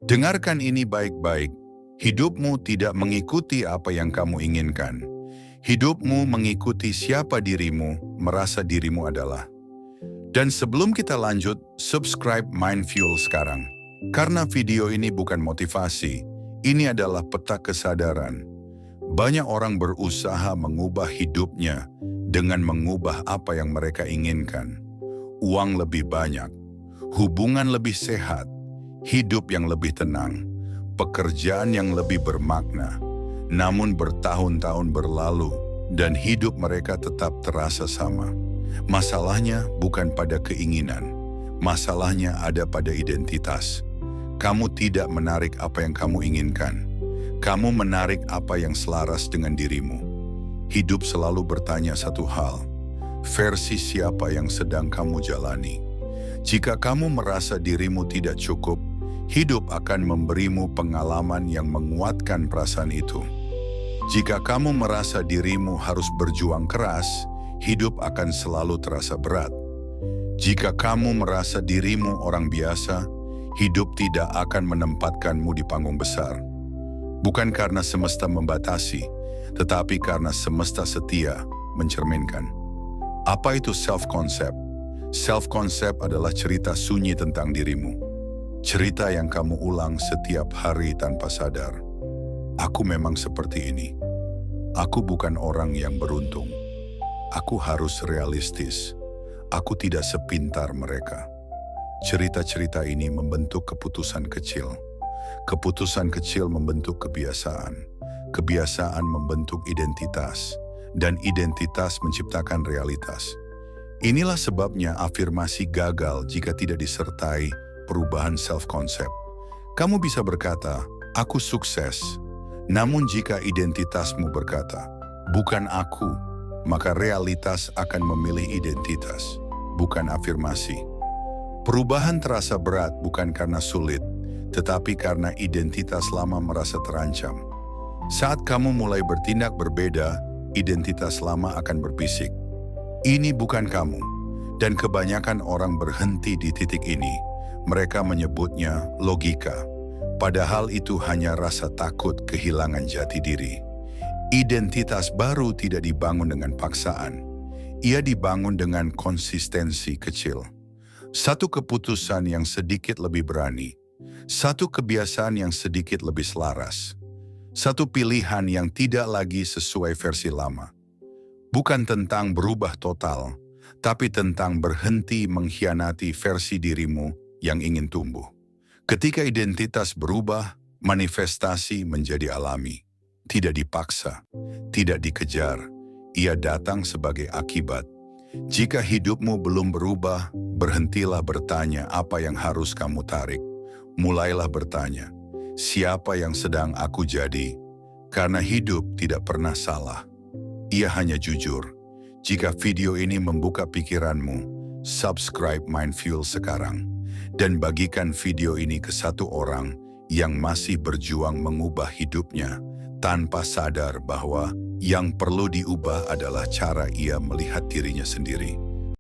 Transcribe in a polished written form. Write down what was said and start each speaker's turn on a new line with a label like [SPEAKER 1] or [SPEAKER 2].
[SPEAKER 1] Dengarkan ini baik-baik. Hidupmu tidak mengikuti apa yang kamu inginkan. Hidupmu mengikuti siapa dirimu, merasa dirimu adalah. Dan sebelum kita lanjut, subscribe Mindful sekarang. Karena video ini bukan motivasi, ini adalah peta kesadaran. Banyak orang berusaha mengubah hidupnya dengan mengubah apa yang mereka inginkan. Uang lebih banyak, hubungan lebih sehat, hidup yang lebih tenang, pekerjaan yang lebih bermakna. Namun bertahun-tahun berlalu dan hidup mereka tetap terasa sama. Masalahnya bukan pada keinginan, masalahnya ada pada identitas. Kamu tidak menarik apa yang kamu inginkan. Kamu menarik apa yang selaras dengan dirimu. Hidup selalu bertanya satu hal, versi siapa yang sedang kamu jalani. Jika kamu merasa dirimu tidak cukup, hidup akan memberimu pengalaman yang menguatkan perasaan itu. Jika kamu merasa dirimu harus berjuang keras, hidup akan selalu terasa berat. Jika kamu merasa dirimu orang biasa, hidup tidak akan menempatkanmu di panggung besar. Bukan karena semesta membatasi, tetapi karena semesta setia mencerminkan. Apa itu self-concept? Self-concept adalah cerita sunyi tentang dirimu. Cerita yang kamu ulang setiap hari tanpa sadar. Aku memang seperti ini. Aku bukan orang yang beruntung. Aku harus realistis. Aku tidak sepintar mereka. Cerita-cerita ini membentuk keputusan kecil. Keputusan kecil membentuk kebiasaan. Kebiasaan membentuk identitas. Dan identitas menciptakan realitas. Inilah sebabnya afirmasi gagal jika tidak disertai perubahan self-concept. Kamu bisa berkata, aku sukses. Namun jika identitasmu berkata, bukan aku, maka realitas akan memilih identitas, bukan afirmasi. Perubahan terasa berat bukan karena sulit, tetapi karena identitas lama merasa terancam. Saat kamu mulai bertindak berbeda, identitas lama akan berbisik. Ini bukan kamu. Dan kebanyakan orang berhenti di titik ini. Mereka menyebutnya logika. Padahal itu hanya rasa takut kehilangan jati diri. Identitas baru tidak dibangun dengan paksaan. Ia dibangun dengan konsistensi kecil. Satu keputusan yang sedikit lebih berani. Satu kebiasaan yang sedikit lebih selaras. Satu pilihan yang tidak lagi sesuai versi lama. Bukan tentang berubah total, tapi tentang berhenti mengkhianati versi dirimu yang ingin tumbuh. Ketika identitas berubah, manifestasi menjadi alami. Tidak dipaksa, tidak dikejar, ia datang sebagai akibat. Jika hidupmu belum berubah, berhentilah bertanya apa yang harus kamu tarik. Mulailah bertanya, siapa yang sedang aku jadi? Karena hidup tidak pernah salah. Ia hanya jujur. Jika video ini membuka pikiranmu, subscribe Mindful sekarang. Dan bagikan video ini ke satu orang yang masih berjuang mengubah hidupnya, tanpa sadar bahwa yang perlu diubah adalah cara ia melihat dirinya sendiri.